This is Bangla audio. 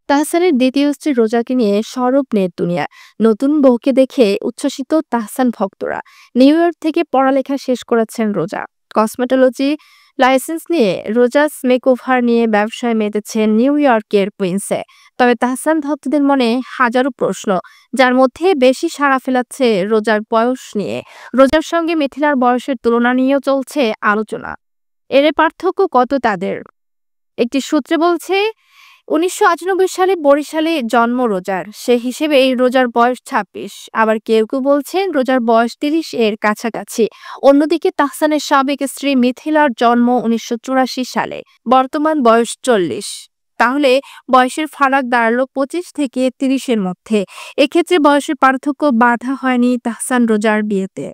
তাহসানের দ্বিতীয় স্ত্রী রোজাকে নিয়ে সরব নেট দুনিয়া। নতুন বউকে দেখে উচ্ছ্বসিত তাহসান ভক্তরা। নিউ ইয়র্ক থেকে পড়ালেখা শেষ করেছেন রোজা। কসমেটোলজি লাইসেন্স নিয়ে রোজাস মেকওভার নিয়ে ব্যবসায় মেতেছেন নিউ ইয়র্কের কুইন্সে। তবে তাহসান ভক্তদের মনে হাজারো প্রশ্ন, যার মধ্যে বেশি সাড়া ফেলাচ্ছে রোজার বয়স নিয়ে। রোজার সঙ্গে মিথিলার বয়সের তুলনা নিয়েও চলছে আলোচনা। এর পার্থক্য কত তাদের? একটি সূত্রে বলছে ১৯৯৮ সালে বরিশালে জন্ম রোজার, সে হিসেবে এই রোজার বয়স ২৬। আবার কেউ কেউ বলছেন রোজার বয়স ৩০ এর কাছাকাছি। অন্যদিকে তাহসানের সাবেক স্ত্রী মিথিলার জন্ম ১৯৮৪ সালে, বর্তমান বয়স ৪০। তাহলে বয়সের ফারাক দাঁড়ালো ২৫ থেকে ৩০ এর মধ্যে। এক্ষেত্রে বয়সের পার্থক্য বাধা হয়নি তাহসান রোজার বিয়েতে।